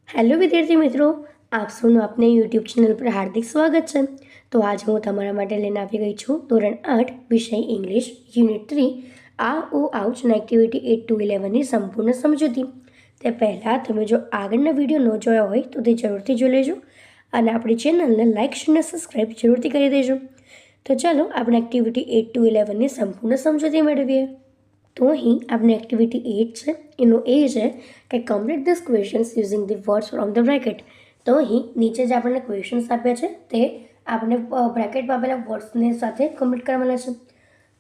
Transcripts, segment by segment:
Hello વિદ્યાર્થી મિત્રો, આપ સૌનું આપને યુટ્યુબ ચેનલ પર હાર્દિક સ્વાગત છે. તો આજે હું તમારા માટે લઈને આવી ગઈ છું ધોરણ 8 વિષય ઇંગ્લિશ યુનિટ 3 આ ઓ આઉચના એક્ટિવિટી 8 to 11ની સંપૂર્ણ સમજૂતી. તે પહેલાં તમે જો આગળના વિડીયો ન જોયા હોય તો તે જરૂરથી જોઈ લેજો અને આપણી ચેનલને લાઇક અને સબસ્ક્રાઈબ જરૂરથી કરી દેજો. તો ચાલો આપણે એક્ટિવિટી 8 to 11ની સંપૂર્ણ સમજૂતી મેળવીએ. તો અહીં આપણે એક્ટિવિટી 8 છે એનો એ છે કે complete this questions using the words from the bracket. તો અહીં નીચે જે આપણને ક્વેશ્ચન્સ આપ્યા છે તે આપણે બ્રેકેટમાં આપેલા વર્ડ્સની સાથે કમ્પ્લીટ કરવાના છે.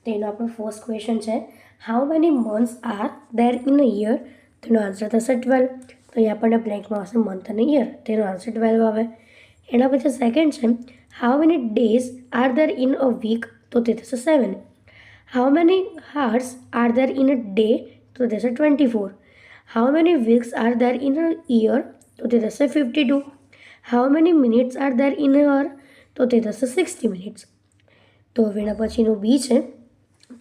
તેનો આપણો ફર્સ્ટ ક્વેશ્ચન છે, how many months R there in a year? તેનો આન્સર થશે 12. તો અહીં આપણને બ્લેન્કમાં આવશે મંથ અને યર, તેનો આન્સર 12 આવે. એના પછી સેકન્ડ છે, how many days are there in a week? તો તે થશે 7. How many hours are there in a day? તો થશે 24. How many weeks are there in a year? તો તે થશે 52. How many minutes are there in an hour? તો તે થશે 60 minutes. તો હવે એના પછીનો બી છે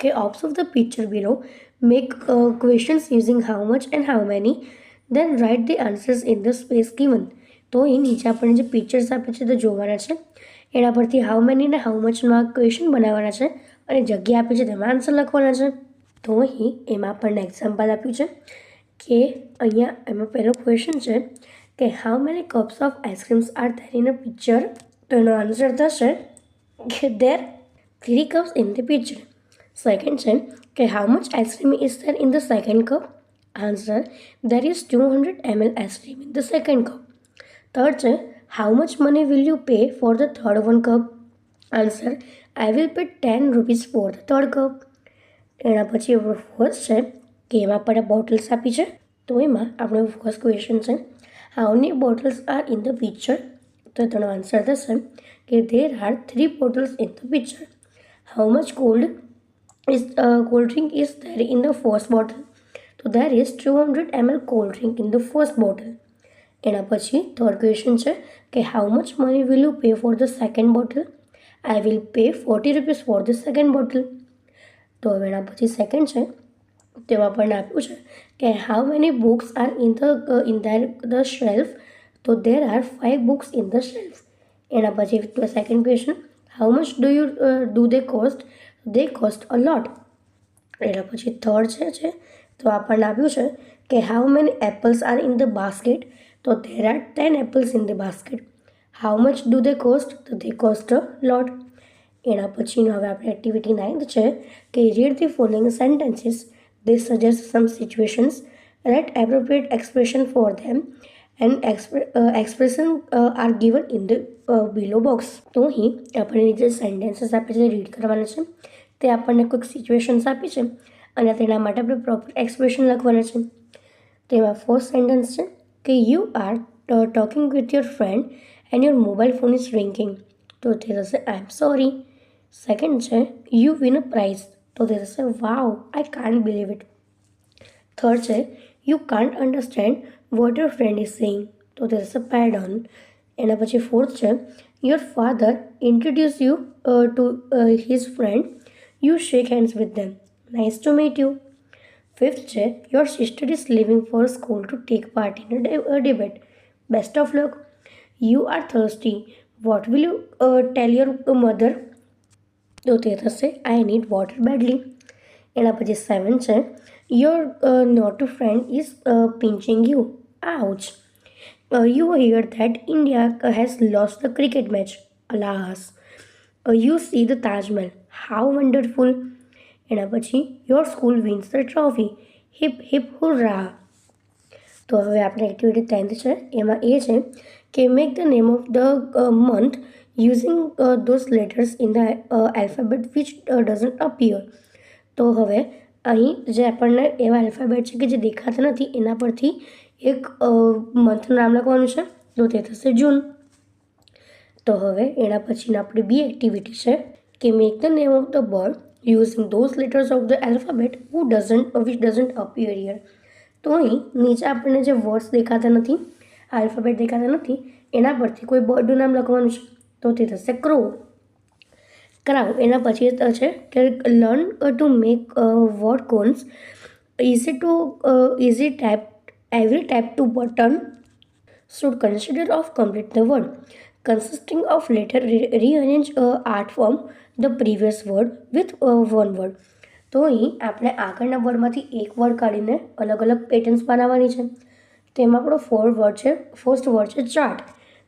કે observe the picture below, make questions using how much and how many, then write the answers in the space given. તો એ નીચે આપણને જે પિક્ચર્સ આપે છે તે જોવાના છે, એના પરથી હાઉ મેની ને હાઉ મચમાં ક્વેશ્ચન બનાવવાના છે અને જગ્યા આપી છે તેમાં આન્સર લખવાના છે. તો અહીં એમાં આપણને એક્ઝામ્પલ આપ્યું છે કે અહીંયા એમાં પહેલો ક્વેશ્ચન છે કે how many cups of ice creams are there in a picture? તો એનો આન્સર થશે કે there 3 cups in the picture. Second છે કે how much ice cream is there in the second cup? Answer there is 200 ml ice cream in the second cup. Third છે how much money will you pay for the third one cup? Answer I will pay 10 rupees for the third cup. એના પછી આપણો first છે કે એમાં આપણે bottles આપી છે. તો એમાં આપણો ફર્સ્ટ ક્વેશ્ચન છે, how many bottles are in the picture? તો તેનો આન્સર થશે કે there are 3 bottles in the picture. How much cold drink is there in the first bottle? તો there is 200 ml cold drink in the first bottle. એના પછી third question છે કે how much money will you pay for the second bottle? I will pay 40 rupees for the second bottle. તો હવે એના પછી second છે તેમાં આપણને આપ્યું છે કે how many books are in the shelf? તો there are 5 books in the shelf. એના પછી second question, how much do they cost? They cost a lot. એના પછી થર્ડ છે તો આપણને આપ્યું છે કે how many apples are in the basket? તો there are 10 apples in the basket. How much do they cost? તો દે કોસ્ટ અ લોટ. એના પછીનો હવે આપણે એક્ટિવિટી 9 છે કે read the following sentences, they suggest some situations, write appropriate expression for them and expression are given in the below box. તો અહીં આપણને જે સેન્ટેન્સીસ આપે છે રીડ કરવાના છે, તે આપણને કોઈક સિચ્યુએશન્સ આપી છે અને તેના માટે આપણે પ્રોપર એક્સપ્રેશન લખવાના છે. તેમાં ફર્સ્ટ સેન્ટેન્સ છે કે you are talking with your friend and your mobile phone is ringing. તો તે થશે આઈ એમ સોરી. સેકન્ડ છે યુ વિન અ પ્રાઇઝ. તો તે થશે wow, I can't believe it. Third છે you can't understand what your friend is saying. તો તે થશે પેર્ડન. એના પછી ફોર્થ છે your father introduce you to his friend, you shake hands with them, nice to meet you. Fifth છે your sister is living for school to take part in a debate, best of luck. You are thirsty, what will you tell your mother? તો તે થશે I need water badly. એના પછી 7 છે your not friend is pinching you, ouch. You hear that India has lost the cricket match, alas. You see the Taj Mahal, how wonderful. એના પછી your school wins the trophy, hip hip hurrah. તો હવે આપણે activity 10 છે એમાં એ છે કે make the name of the month using those letters in the alphabet which doesn't appear. તો હવે અહીં જે આપણને એવા આલ્ફાબેટ છે કે જે દેખાતા નથી એના પરથી એક મંથનું નામ લખવાનું છે, તો તે થશે જૂન. તો હવે એના પછીની આપણી બી એક્ટિવિટી છે કે make the name of the bird using those letters of the alphabet which doesn't appear here. તો અહીં નીચે આપણને જે વર્ડ્સ દેખાતા નથી, આલ્ફાબેટ દેખાતા નથી, એના પરથી કોઈ બર્ડનું નામ લખવાનું છે, તો તે થશે ક્રો. ક્રાઉ. એના પછી છે કે learn to make word cons, easy type every type to button should consider of complete the word consisting of letter rearrange art form the previous word with one word. તો અહીં આપણે આગળના વર્ડમાંથી એક word કાઢીને અલગ અલગ પેટર્ન્સ બનાવવાની છે. તેમાં આપણો ફર્સ્ટ વર્ડ છે ચાર્ટ.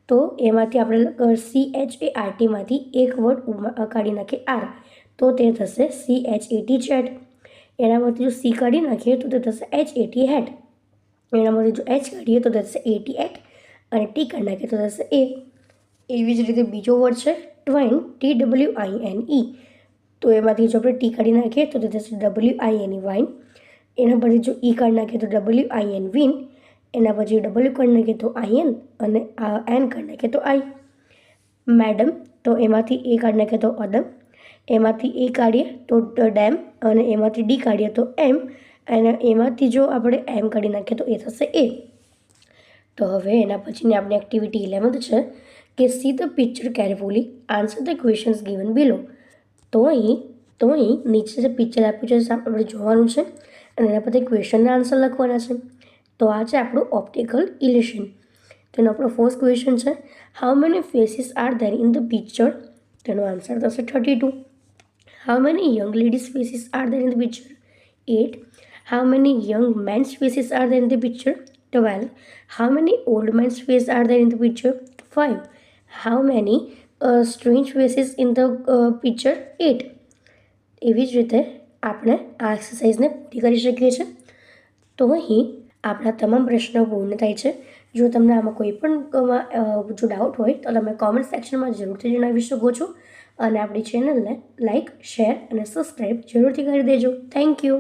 તો એમાંથી આપણે CHARTમાંથી એક વર્ડ કાઢી નાખીએ આર, તો તે થશે CHAT ચેટ. એનામાંથી જો સી કાઢી નાખીએ તો તે થશે HAT હેટ. એનામાંથી જો એચ કાઢીએ તો થશે AT એટ, અને ટી કાઢી નાખીએ તો થશે એ. એવી જ રીતે બીજો વર્ડ છે ટ્વાઇન, TWINE. તો એમાંથી જો આપણે ટી કાઢી નાખીએ તો તે થશે WINE વાઇન. એના પછી જો ઈ કાઢી નાખીએ તો WIN વિન. એના પછી ડબલ્યુ કાઢી નાખીએ તો IN, અને એન કાઢી નાખીએ તો આઈ. મેડમ, તો એમાંથી એ કાઢી નાખીએ તો અદમ. એમાંથી એ કાઢીએ તો ડેમ, અને એમાંથી ડી કાઢીએ તો એમ, અને એમાંથી જો આપણે એમ કાઢી નાખીએ તો એ થશે એ. તો હવે એના પછીની આપણી એક્ટિવિટી 11th છે કે see the picture carefully, answer the questions given below. તો અહીં નીચે જે પિક્ચર આપ્યું છે આપણે જોવાનું છે, અને એના પરથી ક્વેશ્ચનના આન્સર લખવાના છે. તો આ છે આપણું ઓપ્ટિકલ ઇલ્યુશન. તેનો આપણો ફર્સ્ટ ક્વેશ્ચન છે how many faces are there in the picture. તેનો આન્સર થશે 32. How many young ladies faces are there in the picture? 8. How many young men's faces are there in the picture? 12. How many old men's face are there in the picture? 5. How many strange faces in the picture? 8. એવી જ રીતે આપણે આ એક્સરસાઇઝને પૂરી કરી શકીએ છીએ. તો અહીં આપણા તમામ પ્રશ્નો પૂર્ણ થાય છે. જો તમને આમાં કોઈ પણ જો ડાઉટ હોય તો તમે કોમેન્ટ સેક્શનમાં જરૂરથી જણાવી શકો છો, અને આપણી ચેનલને લાઇક, શેર અને સબસ્ક્રાઈબ જરૂરથી કરી દેજો. Thank you.